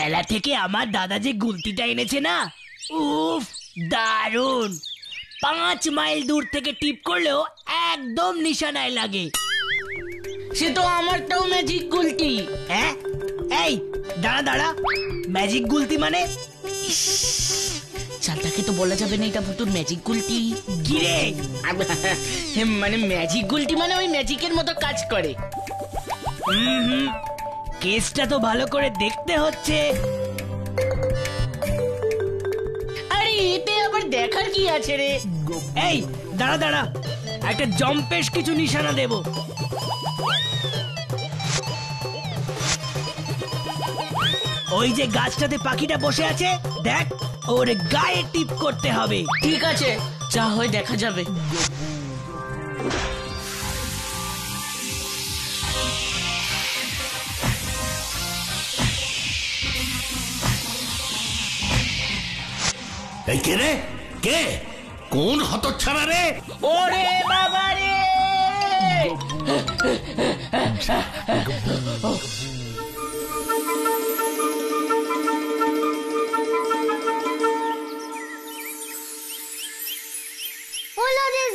মেলা থেকে আমার দাদা যে গুলতিটা এনেছে না, উফ দারুন। 5 মাইল দূর থেকে টিপ করলেও একদম নিশানায় লাগে। সে তো আমারটাও ম্যাজিক গুলতি। হ্যাঁ, এই দাঁড়া দাঁড়া, ম্যাজিক গুলতি মানে? চালটাকে তো বলা যাবে না এটা ভুতুর ম্যাজিক গুলতি। কি রে? মানে ম্যাজিক গুলতি মানে ওই ম্যাজিকের মতো কাজ করে। কেসটা তো ভালো করে দেখতে হচ্ছে। আরে এতে আবার দেখার কি আছে রে? এই দাঁড়া দাঁড়া, একটা জম্পেশ কিছু নিশানা দেব। ওই যে গাছটাতে পাখিটা বসে আছে, দেখ, ওর গায়ে টিপ করতে হবে। ঠিক আছে, যা হয় দেখা যাবে। এই কে রে? কে? কোন হতচ্ছাড়া রে? ওরে বাবা রে!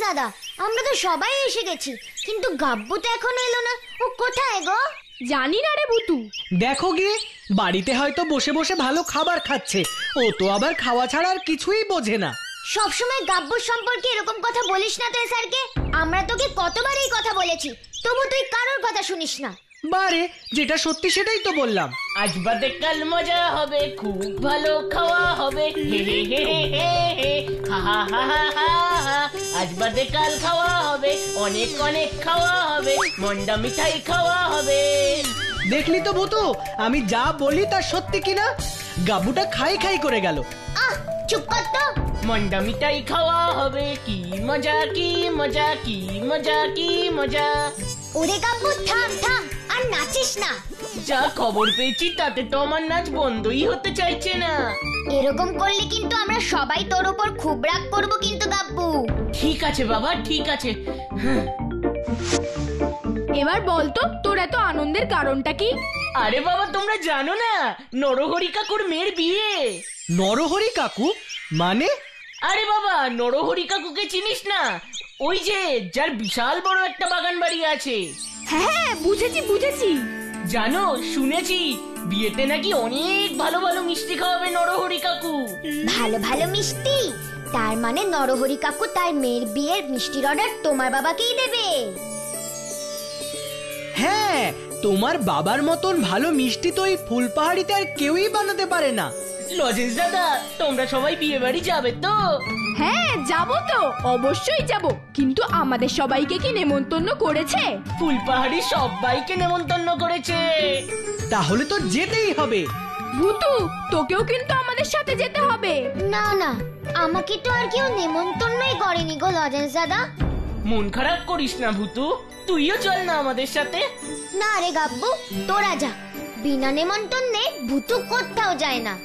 দাদা, আমরা তো সবাই এসে গেছি, কিন্তু গাব্বু তো এখনো এলো না। ও কোথায় গো? জানি না রে ভুতু। দেখো গিয়ে, বাড়িতে হয়তো বসে বসে ভালো খাবার খাচ্ছে। ও তো আবার খাওয়া ছাড়া আর কিছুই বোঝে না। সবসময় গাব্বুর সম্পর্কে এরকম কথা বলিস না তো স্যারকে। আমরা তোকে কতবার এই কথা বলেছি, তবু তুই কারোর কথা শুনিস না। বারে, যেটা সত্যি সেটাই তো বললাম। আজ বাদে কাল মজা হবে, খুব ভালো খাওয়া হবে, হে হে হে হে হে, হা হা হা হা হা হা। আজ বাদে কাল খাওয়া হবে, অনেক অনেক খাওয়া হবে, মন্ডা মিঠাই খাওয়া হবে। দেখলি তো ভূতু, আমি যা বলি তা সত্যি কিনা। গাবুটা খাই খাই করে গেল। আহ, চুপ কর তো। মন্ডা মিঠাই খাওয়া হবে, কি মজা কি মজা, কি মজা কি মজা। ওরে গাব্বু, থাম থাম, আর নাচিস না। যা খবর পেয়েছি তাতে তো আমার নাচ বন্ধই হতে চাইছে না। এরকম করলে কিন্তু আমরা সবাই তোর উপর খুব রাগ করব কিন্তু গাব্বু। ঠিক আছে বাবা, ঠিক আছে। এবার বলতো তোর এত আনন্দের কারণটা কি? আরে বাবা, তোমরা জানো না, নরহরি কাকুর মেয়ের বিয়ে। নরহরি কাকু মানে? আরে বাবা, নরহরি কাকুকে চিনিস না? ওই যে যার বিশাল বড় একটা বাগান বাড়ি আছে। হ্যাঁ, বুঝেছি বুঝেছি। জানো, শুনেছি বিয়েতে নাকি অনেক ভালো ভালো মিষ্টি খাওয়াবে নরহরি কাকু। ভালো ভালো মিষ্টি? তার মানে নরহরি কাকু তার মেয়ের বিয়ের মিষ্টির অর্ডার তোমার বাবাকেই দেবে? হ্যাঁ, তোমার বাবার মতন ভালো মিষ্টি তো এই ফুলপাহাড়িতে আর কেউই বানাতে পারে না। লজেন্স দাদা, তোমরা সবাই বিয়ে বাড়ি যাবে তো? হ্যাঁ, যাবো তো, অবশ্যই যাব। কিন্তু আমাদের সবাইকে কি নেমন্তন্ন করেছে? ফুলপাহাড়ি সবাইকে নেমন্তন্ন করেছে। তাহলে তো যেতেই হবে। ভুতু, তোকেও কিন্তু আমাদের সাথে যেতে হবে। না না, আমাকে তো আর কেউ নেমন্তন্নই করেনি গো লজেন্স দাদা। মন খারাপ করিস না ভুতু, তুইও চল না আমাদের সাথে। না রে গাব্বু, তোরা যা। বিনা নেমন্তন্নে ভুতু কোথাও যায় না।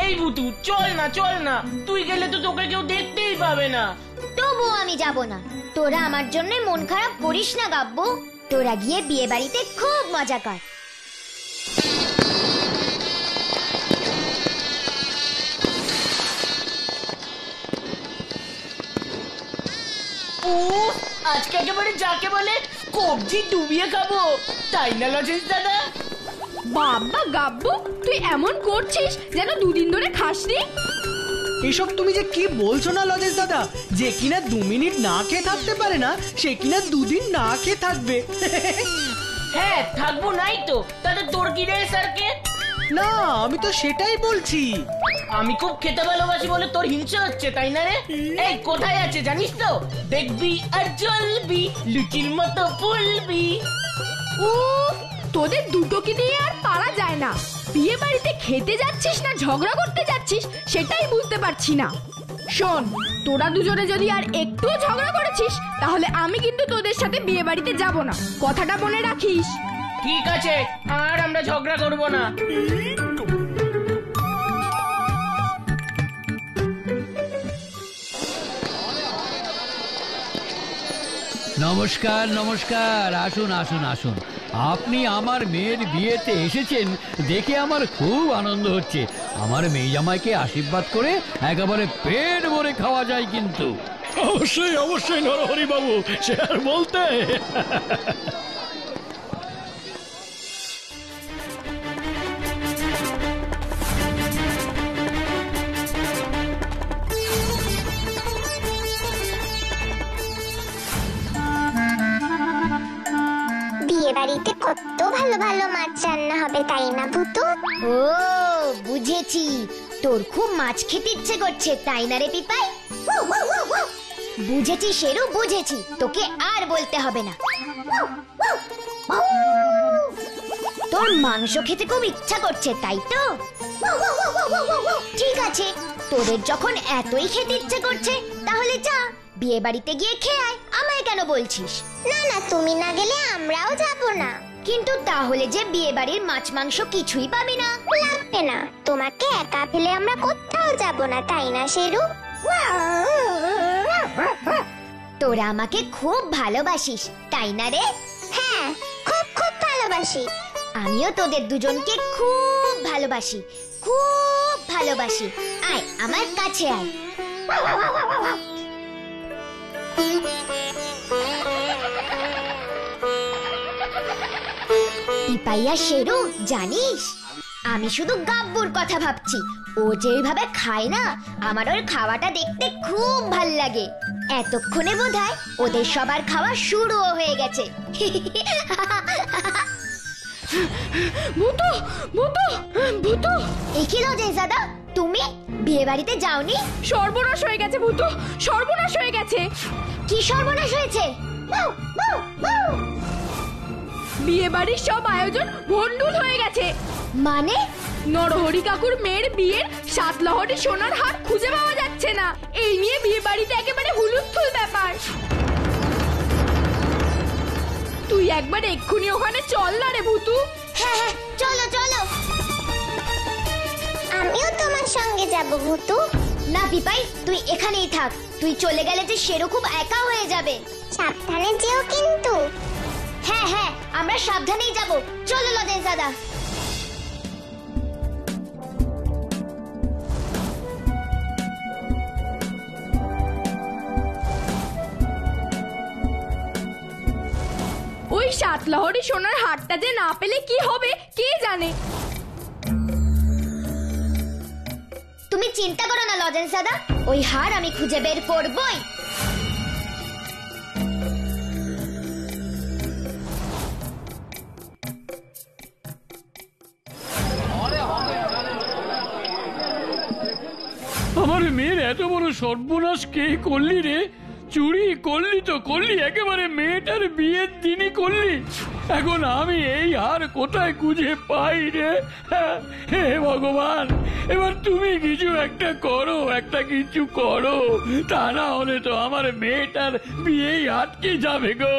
এই ভুতু, চল না চল না, তুই গেলে তো তোকে কেউ দেখতেই পাবে না। তবু আমি যাব না। তোরা আমার জন্য মন খারাপ করিস না গাব্বু। তোরা গিয়ে বিয়ে বাড়িতে খুব মজা কর। আজকে একেবারে যাকে বলে কবজি ডুবিয়ে খাবো, তাই না লজেন্স দাদা? বাবা গাব্বু, তুই এমন করছিস যেন দুদিন ধরে খাসনি। এসব তুমি যে কি বলছো না লজেন্স দাদা? যে কিনা 2 মিনিট না খেয়ে থাকতে পারে না, সে কিনা 2 দিন না খেয়ে থাকবে। হ্যাঁ, থাকবো নাই তো, তাহলে তোর কি রে স্যারকে? না, আমি তো সেটাই বলছি। আমি খুব খেতে ভালোবাসি বলে তোর হিংসা হচ্ছে, তাই না রে? এই কোথায় আছে জানিস তো? দেখবি আর জ্বলবি, লুচির মতো ফুলবি। তোদের দুটোকে দিয়ে আর পারা যায় না। বিয়ে বাড়িতে খেতে যাচ্ছিস না ঝগড়া করতে যাচ্ছিস সেটাই বুঝতে পারছি না। শোন, তোরা দুজনে যদি আর একটুও ঝগড়া করেছিস তাহলে আমি কিন্তু তোদের সাথে বিয়ে বাড়িতে যাব না, কথাটা মনে রাখিস। ঠিক আছে, আর আমরা ঝগড়া করব না। নমস্কার নমস্কার, আসুন আসুন আসুন। আপনি আমার মেয়ের বিয়েতে এসেছেন দেখে আমার খুব আনন্দ হচ্ছে। আমার মেয়ে জামাইকে আশীর্বাদ করে একেবারে পেট ভরে খাওয়া যায় কিন্তু। অবশ্যই অবশ্যই নরহরি বাবু, সে আর বলতে। বিয়ে বাড়িতে কত ভালো ভালো মাছ রান্না হবে, তাই না ভূতু? ও বুঝেছি, তোর খুব মাছ খেতে ইচ্ছে করছে তাই না রে পিপাই? বুঝেছি শেরু, বুঝেছি, তোকে আর বলতে হবে না। তোর মাংস খেতে খুব ইচ্ছা করছে তাই তো? ঠিক আছে, তোদের যখন এতই খেতে ইচ্ছে করছে তাহলে যা বিয়ে বাড়িতে গিয়ে খেয়ে আয়, আমায় কেন বলছিস? না না, তুমি না গেলে আমরাও যাব না। কিন্তু তাহলে যে বিয়ে বাড়ির মাছ মাংস কিছুই পাবি না। লাগবে না, তোমাকে একা ফেলে আমরা কোথাও যাব না, তাই না শেরু? তোরা আমাকে খুব ভালোবাসিস তাই না রে? হ্যাঁ, খুব খুব ভালোবাসি। আমিও তোদের দুজনকে খুব ভালোবাসি, খুব ভালোবাসি। আয় আমার কাছে আয়। পিপাইয়া শেরু, জানিস আমি শুধু গাব্বুর কথা ভাবছি। ও যেভাবে খায় না, আমার ওর খাওয়াটা দেখতে খুব ভাল লাগে। এতক্ষণে বোধহয় ওদের সবার খাওয়া শুরুও হয়ে গেছে। ভূতু ভূতু ভূতু, এ কি লজেন্সাদা, তুমি বিয়ে বাড়িতে যাওনি? সর্বনাশ হয়ে গেছে ভূতু, সর্বনাশ হয়ে গেছে। কি সর্বনাশ হয়েছে? বিয়ে বাড়ির সব আয়োজন ভণ্ডুল হয়ে গেছে। মানে? নরহরি কাকুর মেয়ের বিয়ের 7 লহরি সোনার হার খুঁজে পাওয়া যাচ্ছে না। এই নিয়ে বিয়ে বাড়িতে একেবারে হুলুস্থুল ব্যাপার। তুই একবার এক্ষুনি ওখানে চল না রে ভূতু। হ্যাঁ হ্যাঁ, চলো চলো। আমিও তোমার সঙ্গে যাব ভূতু। না পিপাই, তুই এখানেই থাক। তুই চলে গেলে যে শেরু খুব একা হয়ে যাবে। সাবধানে যেও কিন্তু। হ্যাঁ হ্যাঁ, আমরা সাবধানেই যাব। চলো লজেন্সাদা। ওই 7 লহরি সোনার হারটা যে না পেলে কি হবে কে জানে। তুমি চিন্তা করো না লজেন্সাদা, ওই হার আমি খুঁজে বের করবই। আমার মেয়ের এত বড় সর্বনাশ কে করলি রে? চুরি করলি তো করলি, একেবারে মেয়েটার বিয়ের দিনই করলি। এখন আমি এই হার কোথায় খুঁজে পাই রে? হে ভগবান, এবার তুমি কিছু একটা করো, একটা কিছু করো, তা না হলে তো আমার মেয়েটার বিয়েই আটকে যাবে গো,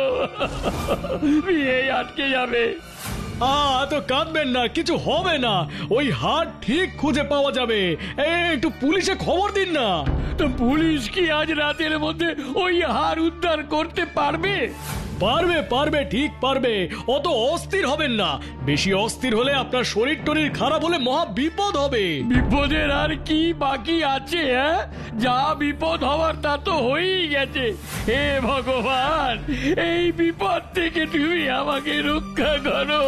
বিয়েই আটকে যাবে। তো কাঁদবেন না, কিছু হবে না, ওই হার ঠিক খুঁজে পাওয়া যাবে। একটু পুলিশে খবর দিন না। তো পুলিশ কি আজ রাতের মধ্যে ওই হার উদ্ধার করতে পারবে? পারবে পারবে, ঠিক পারবে। অত অস্থির হবেন না, বেশি অস্থির হলে আপনার শরীর টরীর খারাপ হলে মহা বিপদ হবে। বিপদের আর কি বাকি আছে? যা বিপদ হওয়ার তা তো হয়েই গেছে। হে ভগবান, এই বিপদ থেকে তুমি আমাকে রক্ষা করো,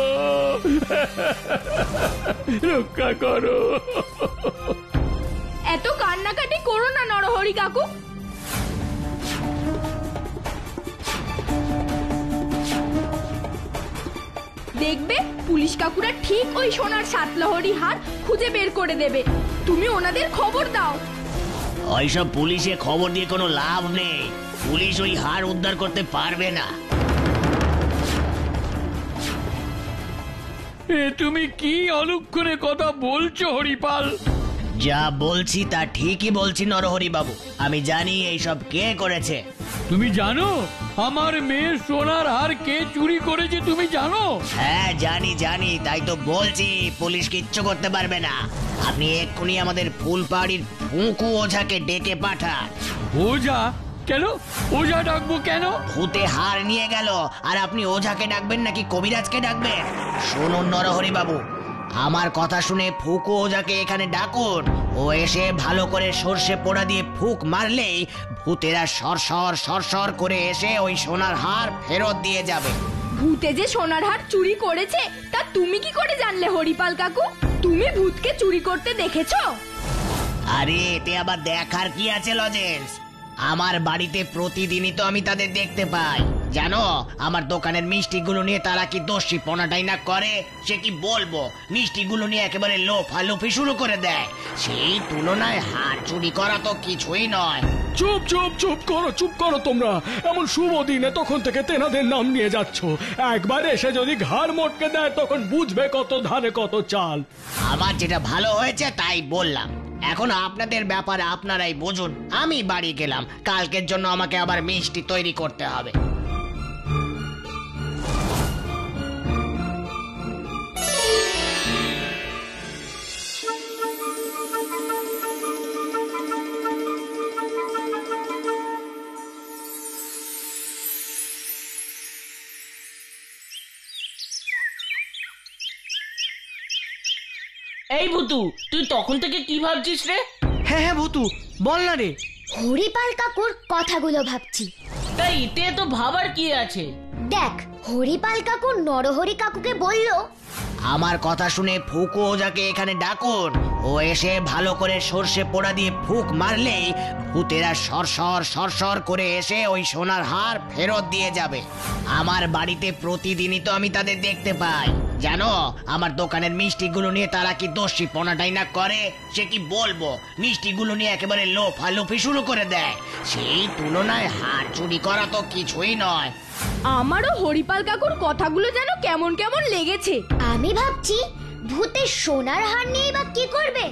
রক্ষা করো। এত কান্নাকাটি করো না নরহরি কাকু। দেখবে পুলিশ কাকুরা ঠিক ওই সোনার 7 লহরি হার খুঁজে বের করে দেবে। তুমি ওনাদের খবর দাও। ওইসব পুলিশে খবর দিয়ে কোনো লাভ নেই, পুলিশ ওই হার উদ্ধার করতে পারবে না। তুমি কি অলক্ষণে কথা বলছো হরিপাল? যা বলছি তা ঠিকই বলছি নরহরি বাবু। আমি জানি এইসব কে করেছে। তুমি জানো আমার মেয়ের সোনার হার কে চুরি করেছে? তুমি জানো? হ্যাঁ জানি জানি, তাই তো বলছি পুলিশ কিচ্ছু করতে পারবে না। আপনি এক্ষুনি আমাদের ফুলপাড়ির ফুঁকু ওঝাকে ডেকে পাঠান। ওঝা? কেন ওঝা ডাকবো কেন? ভূতে হার নিয়ে গেল আর আপনি ওঝাকে ডাকবেন নাকি কবিরাজকে ডাকবেন? শুনুন নরহরি বাবু, আমার কথা শুনে ফুকু ওঝাকে এখানে ডাকুন। ও এসে ভালো করে সর্ষে পোড়া দিয়ে ফুক মারলেই ভূতেরা সরসর সরসর করে এসে ওই সোনার হার ফেরত দিয়ে যাবে। ভূতে যে সোনার হার চুরি করেছে তা তুমি কি করে জানলে হরিপাল কাকু? তুমি ভূতকে চুরি করতে দেখেছো? আরে এতে আবার দেখার কি আছে লজেন্স? আমার বাড়িতে প্রতিদিনই তো আমি তাদের দেখতে পাই। জানো আমার দোকানের মিষ্টিগুলো নিয়ে তারা কি দোষী পনাটাই না করে, সে কি বলবো। মিষ্টিগুলো নিয়ে একেবারে লোফালুফি শুরু করে দেয়। সেই তুলনায় হার চুরি করা তো কিছুই নয়। চুপ চুপ চুপ করো তোমরা। এমন শুভ দিনে তখন থেকে তেনাদের নাম নিয়ে যাচ্ছ। একবার এসে যদি ঘাড় মটকে দেয় তখন বুঝবে কত ধানে কত চাল। আমার যেটা ভালো হয়েছে তাই বললাম। এখন আপনাদের ব্যাপারে আপনারাই বুঝুন। আমি বাড়ি গেলাম, কালকের জন্য আমাকে আবার মিষ্টি তৈরি করতে হবে। এই ভুতু, তুই তখন থেকে কি ভাবছিস রে? হ্যাঁ হ্যাঁ ভূতু, বল না রে। হরিপাল কাকুর কথাগুলো ভাবছি। তাই এতে তো ভাবার কি আছে? দেখ, হরিপাল কাকু নরহরি কাকুকে বলল, আমার কথা শুনে ফুকু ওঝাকে এখানে ডাকুন। ও এসে ভালো করে সর্ষে পোড়া দিয়ে ফুক মারলেই ভূতেরা সরসর সরসর করে এসে ওই সোনার হার ফেরত দিয়ে যাবে। আমার বাড়িতে প্রতিদিনই তো আমি তাদের দেখতে পাই। জানো আমার দোকানের মিষ্টিগুলো নিয়ে তারা কি দোষী পনাটাই না করে, সে কি বলবো। মিষ্টিগুলো নিয়ে একেবারে লোফালুফি শুরু করে দেয়। সেই তুলনায় হার চুরি করা তো কিছুই নয়। আমারও হরিপাল কাকুর কথাগুলো যেন কেমন কেমন লেগেছে। আমি ভাবছি ভূতে সোনার হার নিয়ে বা কি করবে,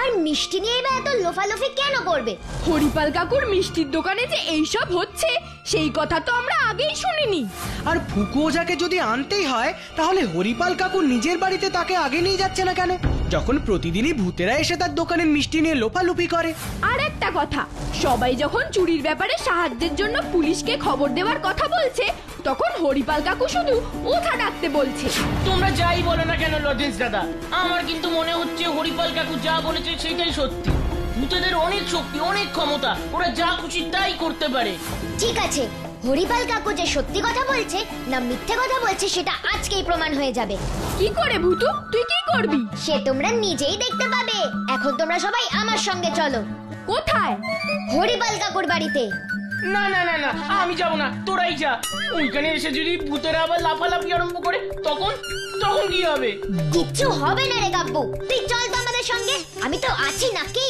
আর মিষ্টি নিয়ে বা এত লোফালোফি কেন করবে। হরিপাল কাকুর মিষ্টির দোকানে যে এইসব হচ্ছে সেই কথা তো আমরা আগেই শুনিনি। আর ফুকু ওঝাকে যদি আনতেই হয় তাহলে হরিপাল কাকু নিজের বাড়িতে তাকে আগে নিয়ে যাচ্ছে না কেন, যখন প্রতিদিনই ভূতেরা এসে তার দোকানের মিষ্টি নিয়ে লোফালুপি করে। আর একটা কথা, সবাই যখন চুরির ব্যাপারে সাহায্যের জন্য পুলিশকে খবর দেওয়ার কথা বলছে তখন হরিপাল কাকু শুধু ওঝা ডাকতে বলছে। তোমরা যাই বলো না কেন লজেন্স দাদা, আমার কিন্তু মনে হচ্ছে হরিপাল কাকু যা বলেছে সেটাই সত্যি। ভূতেদের অনেক শক্তি, অনেক ক্ষমতা, ওরা যা খুশি তাই করতে পারে। ঠিক আছে, হরিপাল কাকু যে সত্যি কথা বলছে না মিথ্যে কথা বলছে সেটা আজকেই প্রমাণ হয়ে যাবে। কি করে ভূতু, তুই কি করবি? সে তোমরা নিজেই দেখতে পাবে। এখন তোমরা সবাই আমার সঙ্গে চলো। কোথায়? হরিপাল কাকুর বাড়িতে। না না না না, আমি যাব না, তোরাই যা। ওইখানে এসে যদি ভূতেরা আবার লাফালাফি আরম্ভ করে তখন তখন কি হবে? কিচ্ছু হবে না রে গাব্বু, তুই চল তো আমাদের সঙ্গে। আমি তো আছি নাকি।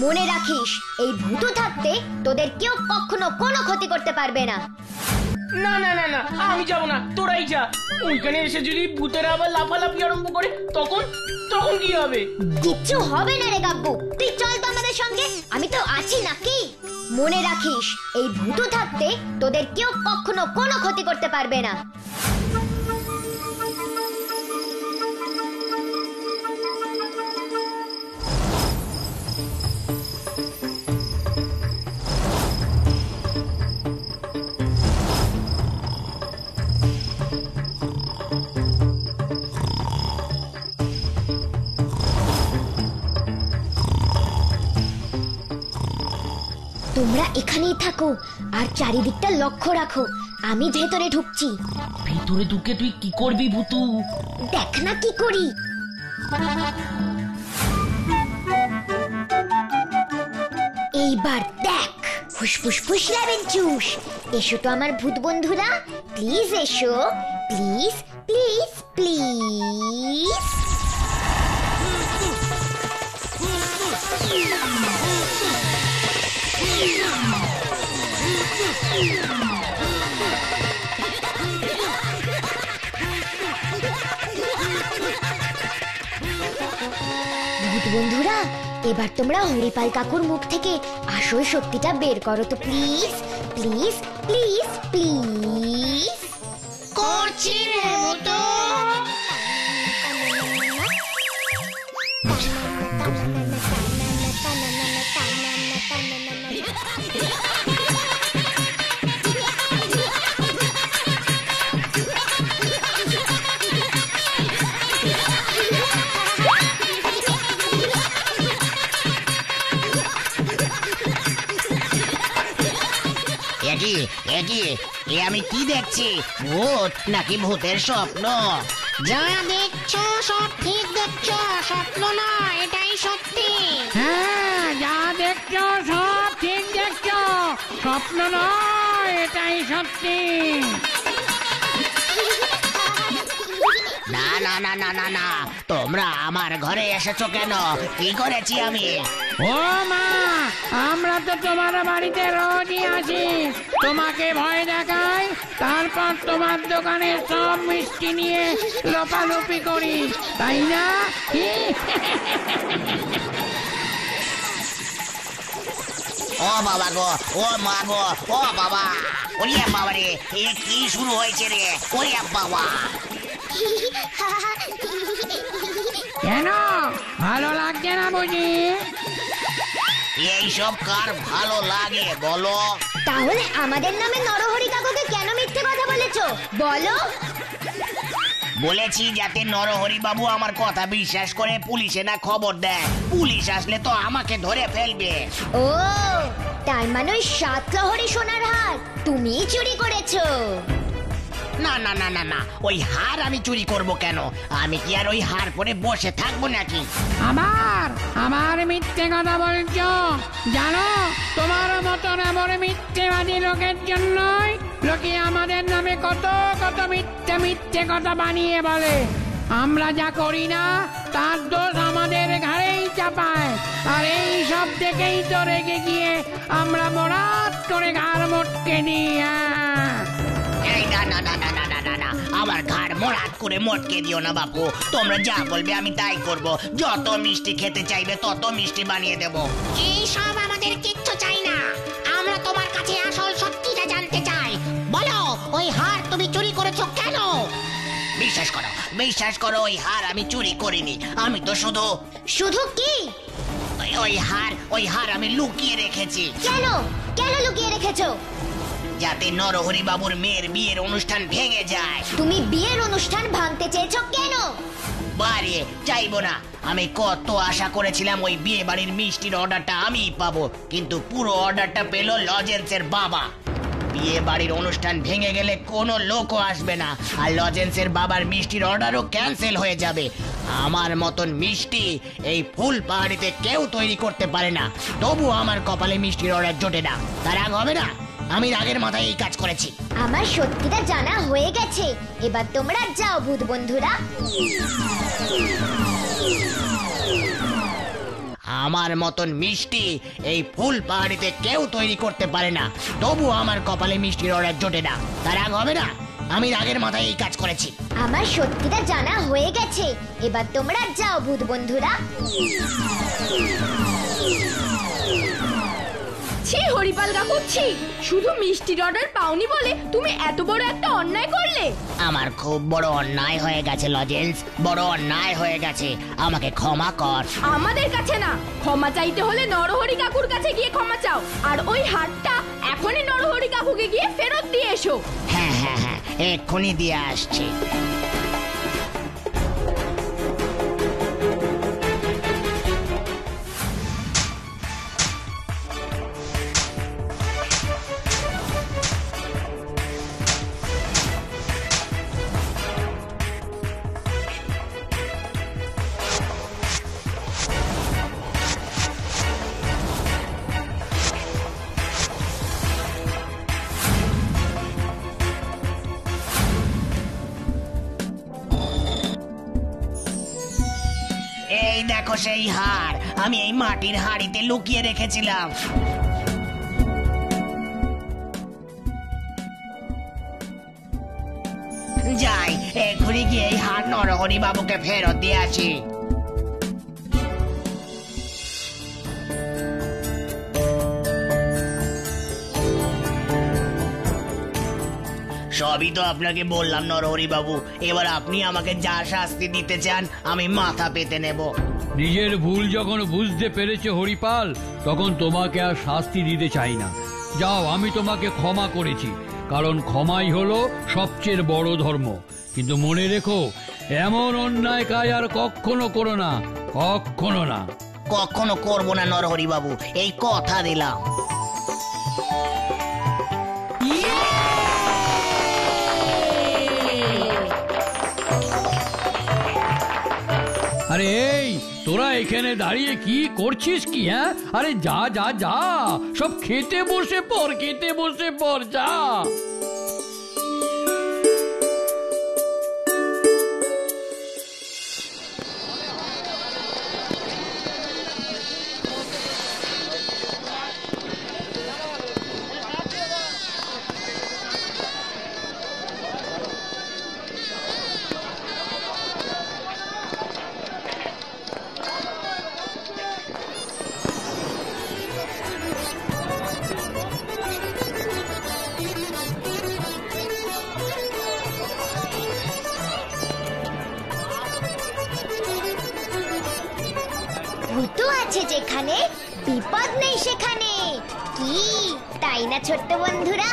মনে রাখিস, এই ভূত থাকতে তোদের কেউ কখনো কোনো ক্ষতি করতে পারবে না। না না না না, আমি যাব না, তোরাই যা। ওইখানে এসে যদি ভূতেরা আবার লাফালাফি আরম্ভ করে তখন তখন কি হবে? কিচ্ছু হবে না রে গাব্বু, তুই চল তো আমাদের সঙ্গে। আমি তো আছি নাকি। মনে রাখিস, এই ভূত থাকতে তোদের কেউ কখনো কোনো ক্ষতি করতে পারবে না। তোমরা এখানেই থাকো আর চারিদিকটা লক্ষ্য রাখো। আমি ভেতরে ঢুকছি। ভিতরে ঢুকে তুই কি করবি ভূতু? দেখ না কি করি। এইবার দেখ, ফুসফুস ফুসলাবেন চুস। এসো তো আমার ভূত বন্ধুরা, প্লিজ এসো, প্লিজ প্লিজ প্লিজ। ভূত বন্ধুরা, এবার তোমরা হরিপাল কাকুর মুখ থেকে আসল সত্যিটা বের করো তো প্লিজ প্লিজ প্লিজ প্লিজ। করছি রে ভূত। একই একই এ আমি কি দেখছি? ভূত নাকি ভূতের স্বপ্ন? যা দেখছো সব ঠিক দেখছো, স্বপ্ন না, এটাই সত্যি। হ্যাঁ, যা দেখছো সব ঠিক দেখছো, স্বপ্ন নয়, এটাই সত্যি। না না না না না না, তোমরা আমার ঘরে এসেছো কেন? কি করেছি আমি? ও মা, আমরা তো তোমার বাড়িতে রোজই আসি, তোমাকে ভয় দেখাই, তারপর তোমার দোকানে সব মিষ্টি নিয়ে লোপালুপি করি, তাই না? ও বাবা গো, ও মা গো, ও বাবা, ওরে বাবা রে, এ কি শুরু হয়েছে রে? ওরে বাবা, কেন ভালো লাগছে না বুঝি? এইসব কার ভালো লাগে বলো? তাহলে আমাদের নামে নরহরি কাকুকে কেন মিথ্যে কথা বলেছো বলো? বলেছি যাতে নরহরি বাবু আমার কথা বিশ্বাস করে পুলিশে না খবর দেয়। পুলিশ আসলে তো আমাকে ধরে ফেলবে। ও, তার মানে ওই 7 লহরি সোনার হার তুমিই চুরি করেছো? না না না না না, ওই হার আমি চুরি করব কেন? আমি কি আর ওই হার পরে বসে থাকবো নাকি? আমার মিথ্যে কথা বলছো? জানো, তোমার মতন এমন মিথ্যেবাদী লোকের জন্যই লোকে আমাদের নামে কত কত মিথ্যে মিথ্যে কথা বানিয়ে বলে। আমরা যা করি না তার দোষ আমাদের ঘাড়েই চাপায়, আর এই সব থেকেই তো রেগে গিয়ে আমরা বরাত করে ঘাড় মটকে দিই। এই না না না না না না না না, আমার ঘাড় মোড়াত করে মটকে দিও না বাপু। তোমরা যা বলবে আমি তাই করব। যত মিষ্টি খেতে চাইবে তত মিষ্টি বানিয়ে দেব। এইসব আমাদের কিচ্ছু চাই না, আমরা তোমার কাছে আসল সত্যিটা জানতে চাই। বলো, ওই হার তুমি চুরি করেছো কেন? বিশ্বাস করো, ওই হার আমি চুরি করিনি। আমি তো শুধু কি? ওই হার আমি লুকিয়ে রেখেছি। কেন কেন লুকিয়ে রেখেছো? যাতে নরহরি বাবুর মেয়ের বিয়ের অনুষ্ঠান ভেঙে যায়। তুমি বিয়ের অনুষ্ঠান ভাঙতে চেয়েছো কেন? বাড়ি চাইবো না। আমি কত আশা করেছিলাম ওই বিয়ে বাড়ির মিষ্টির অর্ডারটা আমিই পাবো, কিন্তু পুরো অর্ডারটা পেল লজেন্সের বাবা। বিয়ে বাড়ির অনুষ্ঠান ভেঙে গেলে কোনো লোকও আসবে না, আর লজেন্সের বাবার মিষ্টির অর্ডারও ক্যান্সেল হয়ে যাবে। আমার মতন মিষ্টি এই ফুল পাহাড়িতে কেউ তৈরি করতে পারে না, তবু আমার কপালে মিষ্টির অর্ডার জোটে না। তার রাগ হবে না? আমি রাগের মাথায় এই কাজ করেছি। আমার সত্যিটা জানা হয়ে গেছে, এবার তোমরা যাও ভূত বন্ধুরা। আমার মতন মিষ্টি এই ফুল পাহাড়িতে কেউ তৈরি করতে পারে না, তবু আমার কপালে মিষ্টির অর্ডার জোটে না। তার রাগ হবে না? আমি রাগের মাথায় এই কাজ করেছি। আমার সত্যিটা জানা হয়ে গেছে, এবার তোমরা যাও ভূত বন্ধুরা। ছি হরিপাল কাকু, ছি! শুধু মিষ্টির অর্ডার পাওনি বলে তুমি এত বড় একটা অন্যায় করলে। আমার খুব বড় অন্যায় হয়ে গেছে লজেন্স, বড় অন্যায় হয়ে গেছে। আমাকে ক্ষমা কর। আমাদের কাছে না, ক্ষমা চাইতে হলে নরহরি কাকুর কাছে গিয়ে ক্ষমা চাও, আর ওই হারটা এখনই নরহরি কাকুকে গিয়ে ফেরত দিয়ে এসো। হ্যাঁ হ্যাঁ হ্যাঁ, এক্ষুনি দিয়ে আসছি। এই দেখো সেই হার, আমি এই মাটির হাড়িতে লুকিয়ে রেখেছিলাম। যাই, এক্ষুনি গিয়ে এই হার নরহরি বাবুকে ফেরত দিয়ে আসি। সবই তো আপনাকে বললাম নরহরি বাবু, এবার আপনি আমাকে যা শাস্তি দিতে চান আমি মাথা পেতে নেব। নিজের ভুল যখন বুঝতে পেরেছে হরিপাল, তখন তোমাকে আর শাস্তি দিতে চাই না। যাও, আমি তোমাকে ক্ষমা করেছি, কারণ ক্ষমাই হলো সবচেয়ে বড় ধর্ম। কিন্তু মনে রেখো, এমন অন্যায় কাজ আর কখনো করো না, কখনো না। কখনো করবো না নরহরি বাবু, এই কথা দিলাম। আরে এই তোরা এখানে দাঁড়িয়ে কি করছিস কি? হ্যাঁ, আরে যা যা যা, সব খেতে বসে পড় যা। ভূতও আছে যেখানে, বিপদ নেই সেখানে, কি তাই না ছোট্ট বন্ধুরা?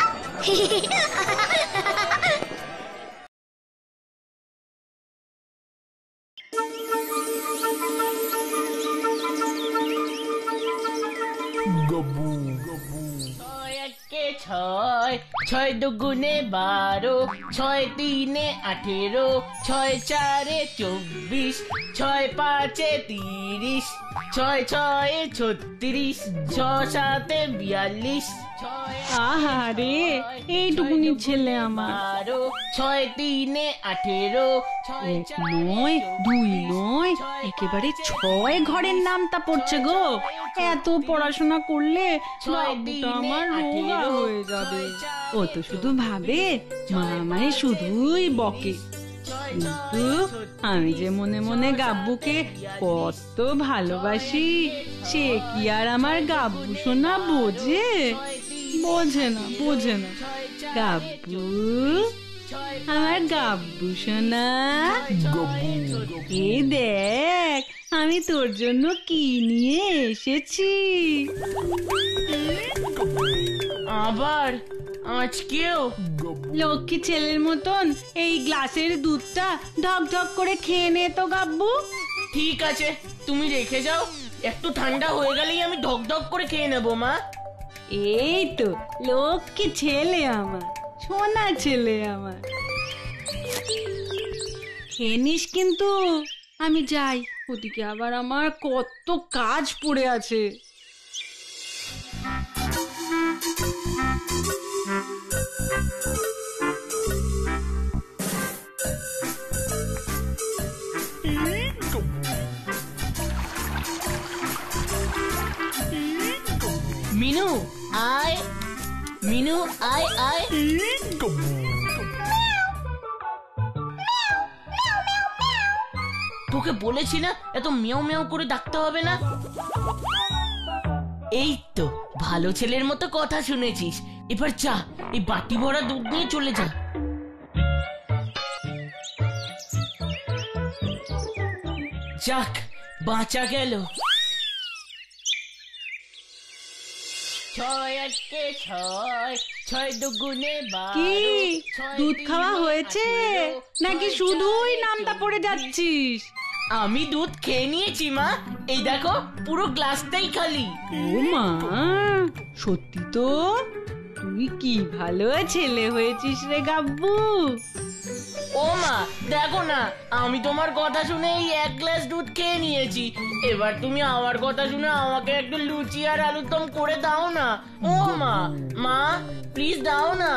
ছয়, ছয় দুগুণে 12, 6 3 18, 6 4 24, 6 5 30, 6 6 36, 6 7 42, আহারে এইটুকুনি ছেলে আমার। 6 3 18, এক নয়, দুই নয়, একেবারে 6 ঘরের নামটা পড়ছে গো। এত পড়াশোনা করলে বাবুটা আমার রোগা হয়ে যাবে। ও তো শুধু ভাবে মা আমায় শুধুই বকে, কিন্তু আমি যে মনে মনে গাব্বুকে কত ভালোবাসি সে কি আর আমার গাব্বু সোনা বোঝে? বোঝে না। গাব্বু, আমার গাব্বু সোনা, এই দেখ আমি তোর জন্য কি নিয়ে এসেছি। আবার আজকেও লক্ষ্মী ছেলের মতন এই গ্লাসের দুধটা ঢক ঢক করে খেয়ে নে তো গাব্বু। ঠিক আছে, তুমি রেখে যাও, একটু ঠান্ডা হয়ে গেলেই আমি ঢক ঢক করে খেয়ে নেবো মা। এই তো লক্ষ্মী ছেলে আমার, সোনা ছেলে আমার, খেয়ে নিস কিন্তু। আমি যাই, ওদিকে আবার আমার কত কাজ পড়ে আছে। মিনু আয়, মিনু আয় আয়। তোকে বলেছি না এত মেও মেও করে ডাকতে হবে না। এই তো ভালো ছেলের মতো কথা শুনেছিস, এবার যা এই বাটি ভরা দুধ নিয়ে চলে যা। যাক বাঁচা গেল। 6 1 6, 6 দুগুণে 12। কি দুধ খাওয়া হয়েছে নাকি শুধুই নামটা পড়ে যাচ্ছিস? আমি দুধ খেয়ে নিয়েছি মা, এই দেখো পুরো গ্লাসটাই খালি। ও মা, সত্যি তো তুই কি ভালো ছেলে হয়েছিস রে গাব্বু। ও মা দেখো না, আমি তোমার কথা শুনে এই 1 গ্লাস দুধ খেয়ে নিয়েছি, এবার তুমি আমার কথা শুনে আমাকে একটু লুচি আর আলুর দম করে দাও না। ও মা, মা প্লিজ দাও না।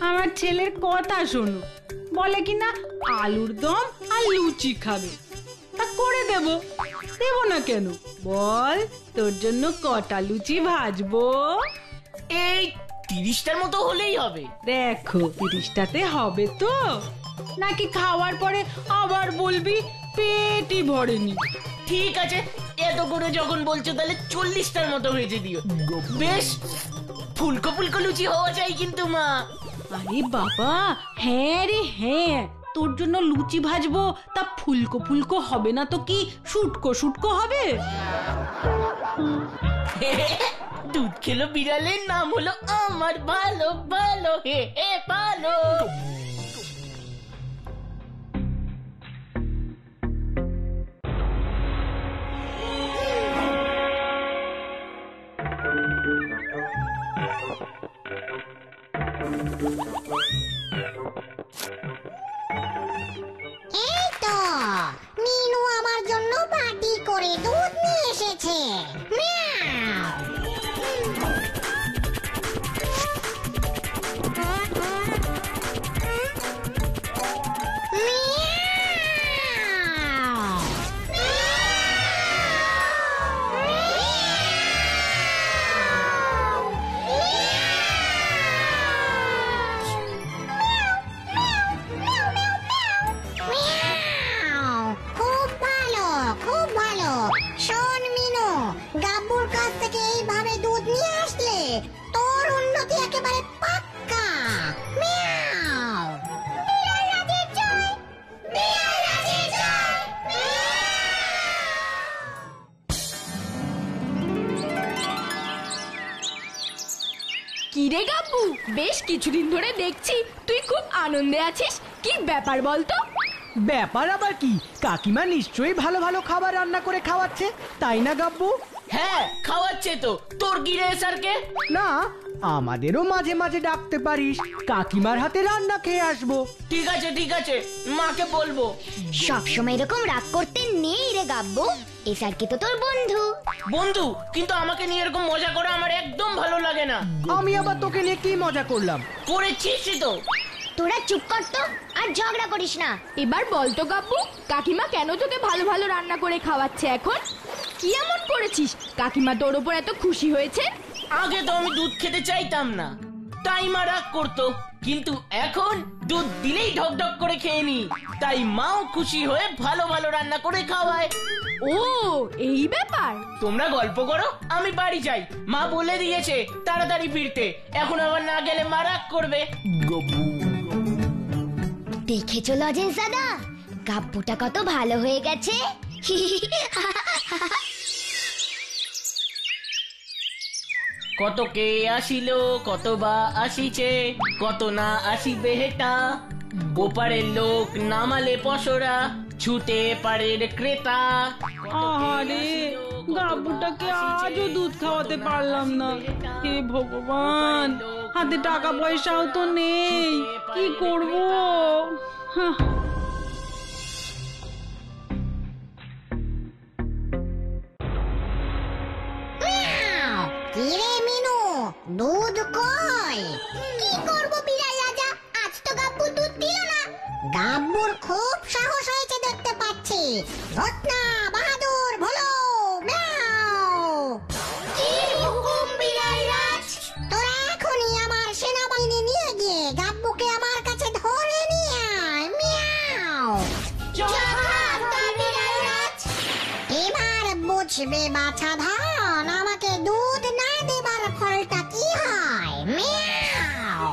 আমার ছেলের কথা শোনো, বলে কিনা আলুর দম আর লুচি খাবে, তা করে দেবো না কেন বল? তোর জন্য কটা লুচি ভাজবো? এই 30টার মতো হলেই হবে। দেখো 30টাতে হবে তো, নাকি খাওয়ার পরে আবার বলবি পেটই ভরেনি? ঠিক আছে, এত করে যখন বলছো তাহলে 40টার মতো ভেজে দিও। বেশ ফুলকো ফুলকো লুচি হওয়া চাই কিন্তু মা। আরে বাবা হ্যাঁ রে হ্যাঁ, তোর জন্য লুচি ভাজবো, তা ফুলকো ফুলকো হবে না তো কি শুটকো শুটকো হবে? দুধ খেলো বিড়ালের নাম হলো আমার ভালো ভালো, হে হে ভালো। এই তো মিনু আমার জন্য বাটি করে দুধ নিয়ে এসেছে। মিয়াও। মিয়াও। মিয়াও। খুব ভালো, খুব ভালো। শোন মিনু, গাব্বুর কাছ থেকে এইভাবে দুধ নিয়ে আসলে তোর উন্নতি একেবারে পাক্কা। মিয়াও। বিড়াল রাজের জয়, বিড়াল রাজের জয়। কি রে গাব্বু, বেশ কিছুদিন ধরে দেখছি তুই খুব আনন্দে আছিস। কি ব্যাপার বলতো? ব্যাপার আবার কি? কাকিমা নিশ্চয়ই ভালো ভালো খাবার রান্না করে খাওয়াচ্ছে, তাই না গাব্বু? হ্যাঁ, খাওয়াচ্ছে তো। তোর কি রে স্যারকে? না, আমাদেরও মাঝে মাঝে ডাকতে পারিস, কাকিমার হাতে রান্না খেয়ে আসবো। ঠিক আছে ঠিক আছে, মাকে বলবো। সবসময় এরকম রাগ করতে নেই রে গাব্বু, এ স্যার কি তো তোর বন্ধু। বন্ধু, কিন্তু আমাকে নিয়ে এরকম মজা করা আমার একদম ভালো লাগে না। আমি আবার তোকে নিয়ে কি মজা করলাম? করেছিসই তো। তোরা চুপ কর তো, আর ঝগড়া করিস না। এবার বলতো গাব্বু, কাকিমা কেন তোকে ভালো ভালো রান্না করে খাওয়াচ্ছে এখন? কি এমন করেছিস কাকিমা তোর উপর এত খুশি হয়েছে? আগে তো আমি দুধ খেতে চাইতাম না, তাই মা রাগ করতো। কিন্তু এখন দুধ দিলেই ঢক ঢক করে খেয়ে নি, তাই মাও খুশি হয়ে ভালো ভালো রান্না করে খাওয়ায়। ও, এই ব্যাপার। তোমরা গল্প করো, আমি বাড়ি যাই। মা বলে দিয়েছে তাড়াতাড়ি ফিরতে, এখন আবার না গেলে মা রাগ করবে। দেখেছো লজেন্স দাদা, গাব্বুটা কত ভালো হয়ে গেছে। কত কে আসিল, কত বা আসিছে, কত না আসিবে হেটা। ওপারের লোক নামালে পসরা, ছুটে পারের ক্রেতা। আহারে, গাব্বুটাকে আজও দুধ খাওয়াতে পারলাম না। হে ভগবান, হাতে টাকা পয়সাও তো নেই, কি করব? হাহ। মিয়াও। কি রে মিনু, দুধ কই? কি করব বিড়াল রাজা, আজ তো গাব্বু দুধ দিল না। গাব্বুর খুব সাহস হয়েছে দেখতে পাচ্ছি। রত্না, বাহাদুর, ভোলো, মিয়াও। কি হুকুম বিড়াল রাজ? তোরা এখনই আমার সেনাবাহিনী নিয়ে গিয়ে গাব্বুকে আমার কাছে ধরে নিয়ে আয়। মিয়াও। যথার্থ বিড়াল রাজ। এবার বুঝবে বাছা ধন, আমাকে দুধ না দেবার ফলটা কি হয়। মিয়াও।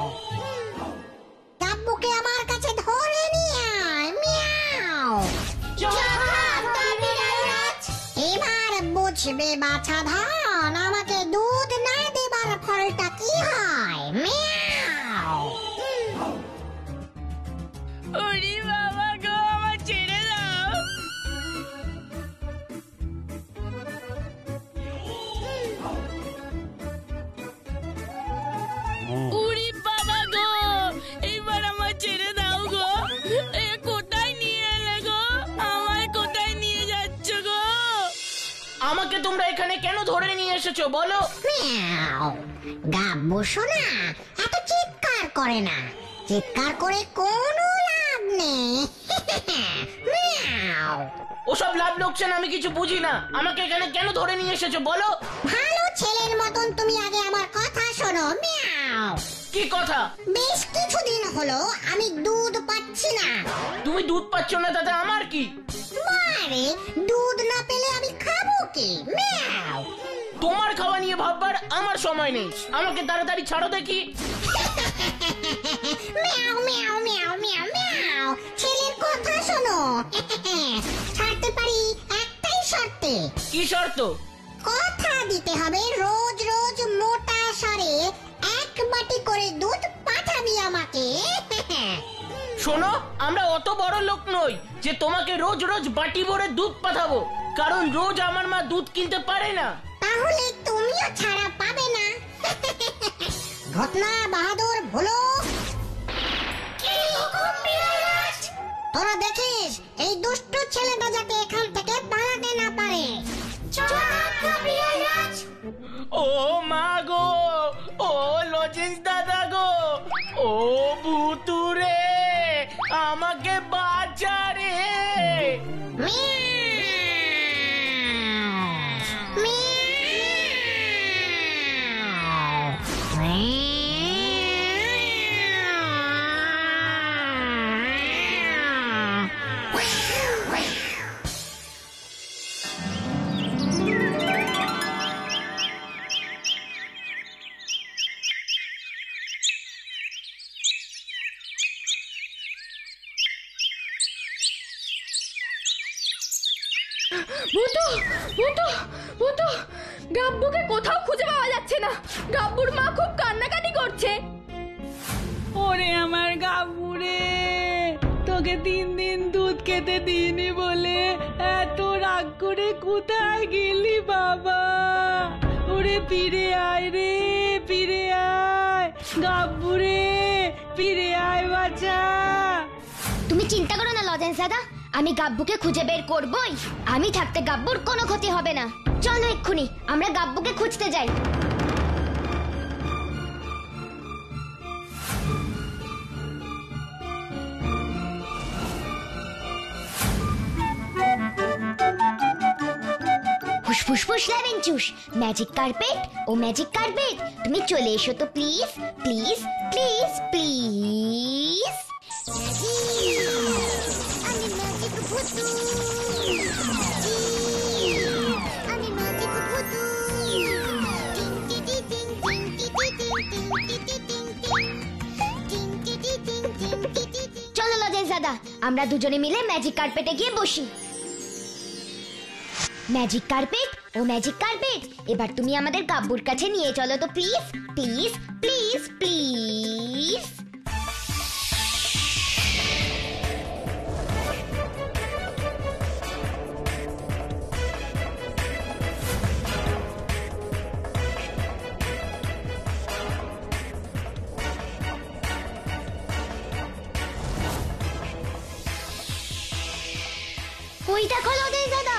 গাব্বুকে আমার কাছে ধরে নিয়ে আয়। মিয়াও। যথার্থ বিড়াল রাজ। এবার বুঝবে বাছা ধন, আমাকে দুধ না দেবার ফলটা কি হয়। মিয়াও। ওরে বাবা গো, আমার ছেড়ে দাও। উড়ি বাবা গো, এইবার আমার ছেড়ে দাও গো। এ কোথায় নিয়ে এলে গো? আমায় কোথায় নিয়ে যাচ্ছ গো? আমাকে তোমরা এখানে কেন ধরে নিয়ে এসেছো বলো? মিয়াও। গাব্বু শোনা এত চিৎকার করে না, চিৎকার করে কোনো লাভ নেই। মিয়াও। ওসব লাভ লোকসান আমি কিছু বুঝি না, আমাকে এখানে কেন ধরে নিয়ে এসেছো বলো? ভালো ছেলের মতন তুমি আগে আমার কথা শোনো। মিয়াও। কি কথা? বেশ কিছুদিন হলো আমি দুধ পাচ্ছি না। তুমি দুধ পাচ্ছ না তাতে আমার কি? আরে দুধ না পেলে আমি খাবো কি? মিয়াও। তোমার খাওয়া নিয়ে ভাববার আমার সময় নেই, আমাকে তাড়াতাড়ি ছাড়ো দেখি। মিয়াও মিয়াও মিয়াও মিয়াও মিয়াও। ছেলের কথা শোনো। ছাড়তে পারি একটাই শর্তে। কি শর্ত? কথা দিতে হবে রোজ রোজ মোটা স্বরে এক বাটি করে দুধ পাঠাবি আমাকে। শোনো, আমরা অত বড় লোক নই যে তোমাকে রোজ রোজ বাটি ভরে দুধ পাঠাবো, কারণ রোজ আমার মা দুধ কিনতে পারে না। তাহলে তুমিও ছাড়া পাবে না। ঘটনা বাহাদুর ভুলু, তোরা দেখিস এই দুষ্টু ছেলেটা যাতে এখান থেকে পালাতে না পারে। ও মা গো, ও লজেন্স দাদা গো, ও ভুতুরে, আমাকে বাঁচা রে। ভূতু ভূতু ভূতু, গাব্বুকে কোথাও খুঁজে পাওয়া যাচ্ছে না। গাব্বুর মা খুব কান্নাকাটি করছে। ওরে আমার গাবুরে, তোকে 3 দিন দুধ খেতে দিইনি বলে এত রাগ করে কোথায় গেলি বাবা? ওরে ফিরে আয় রে, ফিরে আয় গাবুরে, ফিরে আয় বাচ্চা। তুমি চিন্তা করো না লজেন্স দাদা, আমি গাব্বুকে খুঁজে বের করবই। আমি থাকতে গাব্বুর কোনো ক্ষতি হবে না। চলো এক্ষুনি আমরা গাব্বুকে খুঁজতে যাই। ফুসফুস ল্যাভেঞ্চুস, ম্যাজিক কার্পেট ও ম্যাজিক কার্পেট, তুমি চলে এসো তো প্লিজ প্লিজ প্লিজ প্লিজ। চলো লজেন্স দাদা, আমরা দুজনে মিলে ম্যাজিক কার্পেটে গিয়ে বসি। ম্যাজিক কার্পেট ও ম্যাজিক কার্পেট, এবার তুমি আমাদের গাব্বুর কাছে নিয়ে চলো তো প্লিজ প্লিজ প্লিজ প্লিজ। ওই দেখো লজেন্স দাদা,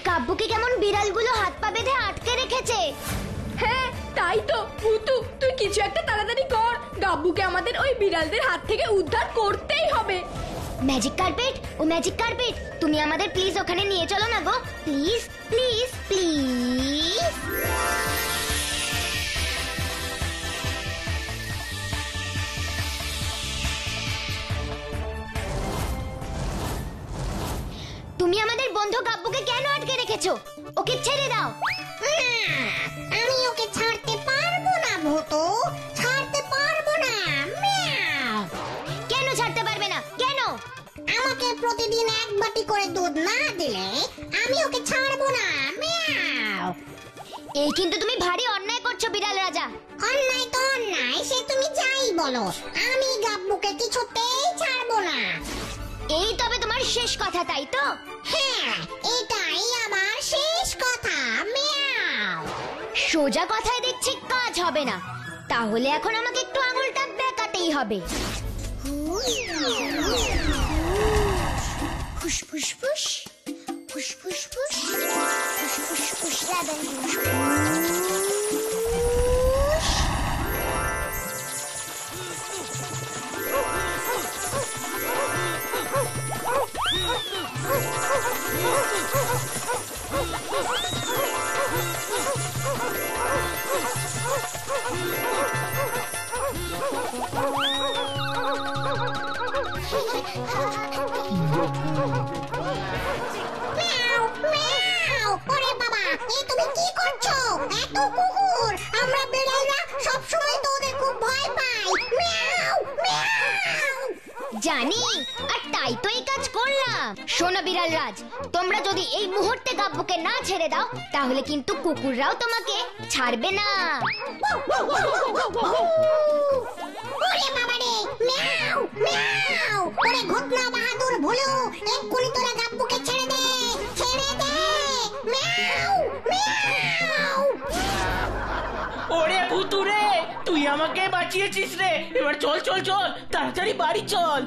গাব্বুকে কেমন বিড়ালগুলো হাত পা বেঁধে আটকে রেখেছে। হ্যাঁ তাই তো। ভূতু, তুই কিছু একটা তাড়াতাড়ি কর, গাব্বুকে আমাদের ওই বিড়ালদের হাত থেকে উদ্ধার করতেই হবে। ম্যাজিক কার্পেট ও ম্যাজিক কার্পেট, তুমি আমাদের প্লিজ ওখানে নিয়ে চলো না গো, প্লিজ প্লিজ প্লিজ। তুমি আমাদের বন্ধু গাব্বুকে কেন আটকে রেখেছো? ওকে ছেড়ে দাও। আমি ওকে ছাড়তে পারবো না ভূতু, ছাড়তে পারবো না। কেন ছাড়তে পারবে না? কেন? আমাকে প্রতিদিন 1 বাটি করে দুধ না দিলে আমি ওকে ছাড়বো না। এই কিন্তু তুমি ভারী অন্যায় করছো বিড়াল রাজা। অন্যায় তো অন্যায়, সে তুমি যাই বলো, আমি গাব্বুকে কিছুতেই ছাড়বো না। এই তবে তোমার শেষ কথা, তাই তো? হ্যাঁ, এটাই আমার শেষ কথা। সোজা কথায় দেখছি কাজ হবে না, তাহলে এখন আমাকে একটু আঙুলটা বেঁকাতেই হবে। ফুস ফুস ফুস ফুস ফুস ফুস ফুস ফুস ফুস ল্যাভেঞ্চুস। ওরে বাবা, তুমি কি করছো? এত কুকুর, আমরা বিড়ালরা সবসময় তো ওদের খুব ভয় পাই। জানি, আর তাই তো এই কাজ করলাম। শোনো বিড়াল রাজ, তোমরা যদি এই মুহূর্তে গাব্বুকে না ছেড়ে দাও, তাহলে কিন্তু কুকুররাও তোমাকে ছাড়বে না। ওরে বাবা রে, মিয়াও মিয়াও। ওরে ঘটনা বাহাদুর ভুলু, এক্ষুনি তোরা গাব্বুকে ছেড়ে দে, ছেড়ে দে। Miao Miao. ওরে ভুতুরে, তুই আমাকে বাঁচিয়েছিস রে। এবার চল চল চল, তাড়াতাড়ি বাড়ি চল।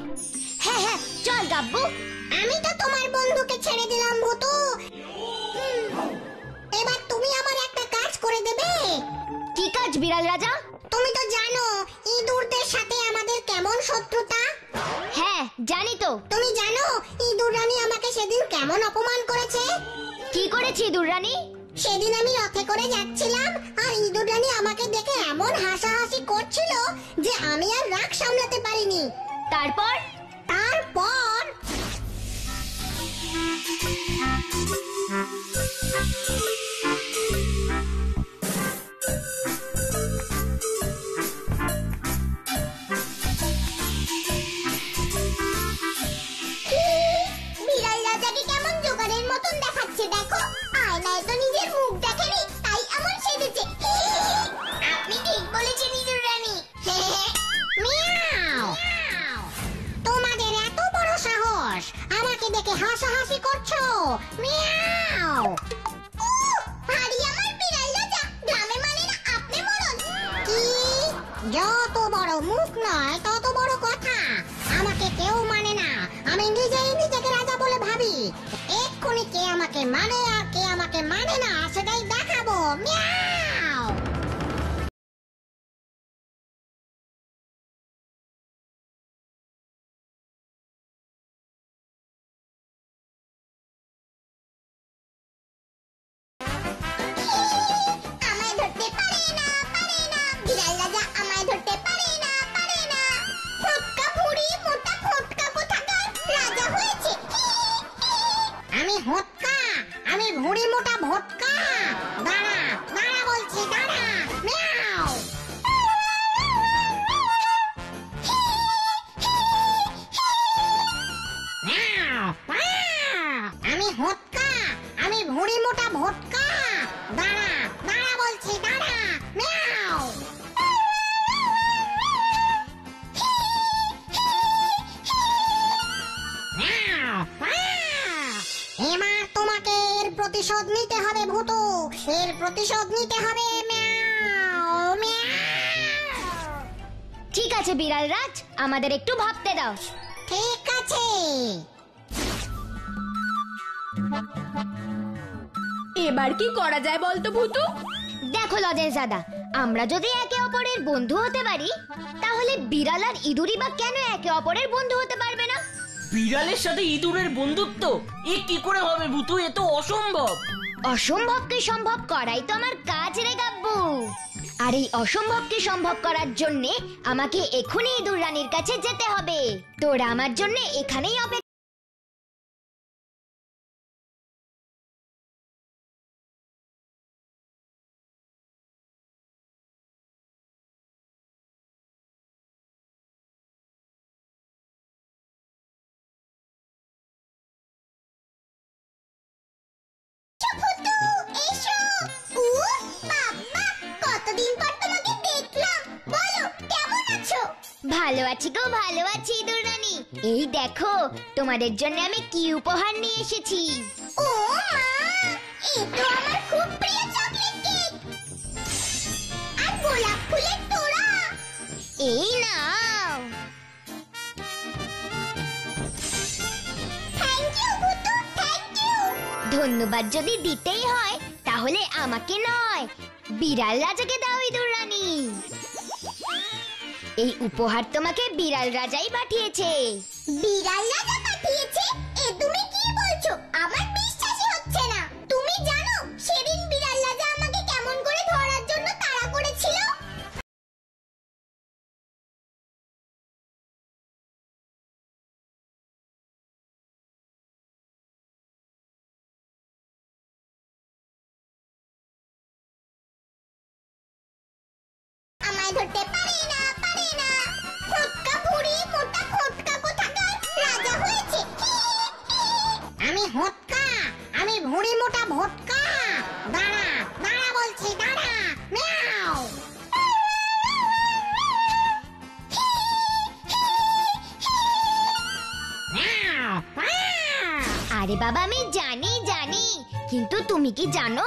হ্যাঁ হ্যাঁ চল গাব্বু। আমি তো তোমার বন্ধুকে ছেড়ে দিলাম ভুতু। এবার তুমি আমার একটা কাজ করে দেবে। কি কাজ বিড়াল রাজা? তুমি তো জানো ইঁদুরদের সাথে আমাদের কেমন শত্রুতা। হ্যাঁ জানি তো। তুমি জানো ইঁদুর রানী আমাকে সেদিন কেমন অপমান করেছে। কি করেছি ইঁদুর রানী? সেদিন আমি রথে করে যাচ্ছিলাম আর ইঁদুর রানী আমাকে দেখে এমন হাসাহাসি করছিল যে আমি আর রাগ সামলাতে পারিনি। তারপর বিড়াল রাজাকে কেমন জোগাড়ের মতন দেখাচ্ছে দেখো। আয়নায় তো নিজের মুখ দেখেনি, তাই এমন সেজেছে। আপনি ঠিক বলেছেন ইঁদুর রানী। মিয়াও। তোমাদের এত বড় সাহস, আমাকে দেখে হাসাহাসি করছো। মিয়াও। ভারী আমার বিড়াল রাজা, গ্রামে মানে না আপনি মরণ। কি? যত বড় মুখ নয় তত বড় কথা। আমাকে কেউ মানে না, আমি নিজেই নিজেকে রাজা বলে ভাবি। এক্ষুনি কে আমাকে মানে আর কে আমাকে মানে না সেটাই দেখাবো। মিয়াও। আমায় ধরতে পারে না, পারে না। বিড়াল রাজা আমায় ধরতে পারে না, পারে না। ফটকা ভুঁড়ি মোটা ফটকা কোথাকার রাজা হয়েছে। আমি হটকা, আমি ভুঁড়ি মোটা ভটকা। দাঁড়া দাঁড়া বলছি, দাঁড়া। মিয়াও। আমি হটকা, আমি ভুঁড়ি মোটা ভটকা। দাঁড়া দাঁড়া বলছি, দাঁড়া। মিয়াও। এবার তোমাকে এর প্রতিশোধ নিতে হবে ভূতু, এর প্রতিশোধ নিতে হবে। মিয়াও মিয়াও। ঠিক আছে বিড়াল রাজ, আমাদের একটু ভাবতে দাও। ঠিক আছে। এবার কি করা যায় বলতো ভূতু? দেখো লজেন্স দাদা, আমরা যদি একে অপরের বন্ধু হতে পারি, তাহলে বিড়াল আর ইঁদুরই বা কেন একে অপরের বন্ধু হতে পারবে না? বিড়ালের সাথে ইঁদুরের বন্ধুত্ব এ কি করে হবে ভুতু? এ তো অসম্ভব। অসম্ভবকে সম্ভব করাই তো আমার কাজ রে গাব্বু। আর এই অসম্ভবকে সম্ভব করার জন্যে আমাকে এখনই ইঁদুর রানীর কাছে যেতে হবে। তোরা আমার জন্য এখানেই অপেক্ষা। এসো। উফ বাবা, কতদিন পর তোমাকে দেখলাম। বলো কেমন আছো? ভালো আছি গো, ভালো আছি ইঁদুর রানী। এই দেখো তোমাদের জন্য আমি কি উপহার নিয়ে এসেছি। ও মা, এই তো আমার খুব প্রিয় চকলেট কেক আর গোলাপ ফুলের তোড়া। এই নাও। Thank you Bhutu, thank you. ধন্যবাদ যদি দিতেই হয় তাহলে আমাকে নয়, বিড়াল রাজাকে দাও ইঁদুর রানী। এই উপহার তোমাকে বিড়াল রাজাই পাঠিয়েছে। বিড়াল রাজা পাঠিয়েছে? এ তুমি কি বলছো? আমার বিশ্বাসই হচ্ছে না। তুমি জানো সেদিন বিড়াল রাজা আমাকে কেমন করে ধরার জন্য তাড়া করেছিল? আমায় ধরতে পারে না, পারে না। ফটকা ভুঁড়ি মোটা ফটকা কোথাকার রাজা হয়েছে। আমি হটকা, আমি ভুঁড়ি মোটা ভটকা। দাঁড়া দাঁড়া বলছি, দাঁড়া। মিয়াও। আরে বাবা আমি জানি জানি জানি, কিন্তু তুমি কি জানো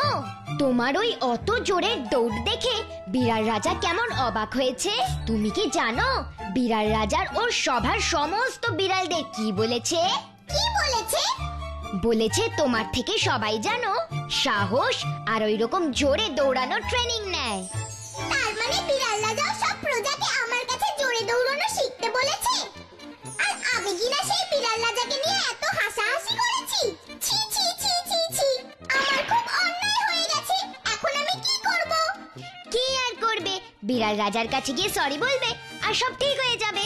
তোমার ওই অত জোরে দৌড় দেখে বিড়াল রাজা কেমন অবাক হয়েছে? তুমি কি জানো বিড়াল রাজার ওর সভার সমস্ত বিড়ালদের কি বলেছে? কি বলেছে? বলেছে তোমার থেকে সবাই জানো সাহস আর ওই রকম জোরে দৌড়ানোর ট্রেনিং নেয়। তার মানে বিড়াল রাজাও সব প্রজাকে আমার কাছে জোরে দৌড়ানো শিখতে বলেছে, আর আমি কিনা সেই বিড়াল রাজাকে নিয়ে এত হাসাহাসি করেছি। ছি ছি ছি ছি ছি, আমার খুব অন্যায় হয়ে গেছে। এখন আমি কি করব? কি আর করবে, বিড়াল রাজার কাছে গিয়ে সরি বলবে আর সব ঠিক হয়ে যাবে।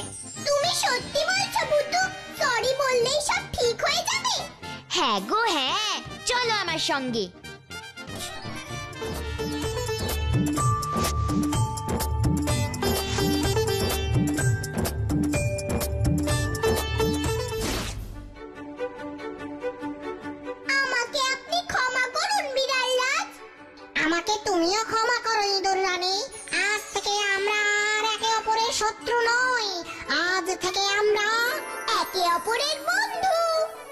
তুমি সত্যি বলছো ভুতু? সরি বললেই সব ঠিক হয়ে যাবে? হ্যাঁ গো হ্যাঁ, চলো আমার সঙ্গে। আমাকে আপনি ক্ষমা করুন বিড়াল রাজ। আমাকে তুমিও ক্ষমা করো ইঁদুর রানী। আজ থেকে আমরা আর একে অপরের শত্রু নই, আজ থেকে আমরা একে অপরের বন্ধু।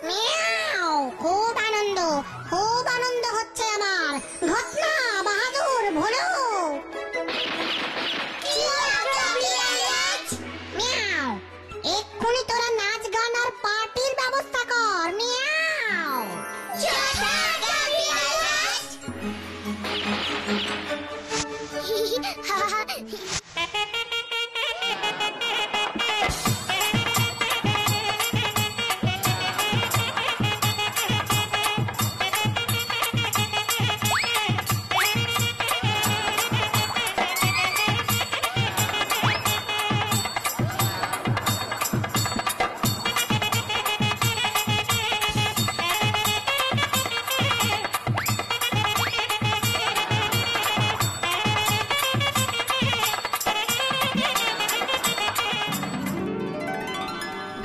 মিয়াও, খুব আনন্দ হচ্ছে আমার। ঘটনা বাহাদুর ভোলো। মিয়াও, এক্ষুনি তোরা নাচ গান আর পার্টির ব্যবস্থা কর। মিয়াও।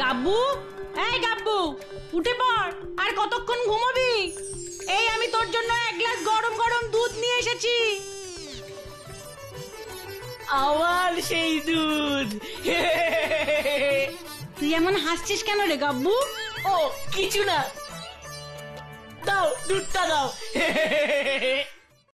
গাব্বু, এই গাব্বু, উঠে পড়। আর কতক্ষণ ঘুমাবি? এই আমি তোর জন্য এক গ্লাস গরম গরম দুধ নিয়ে এসেছি। আবার সেই দুধ। তুই এমন হাসছিস কেন রে গাব্বু? ও কিছু না, দাও দুধটা দাও।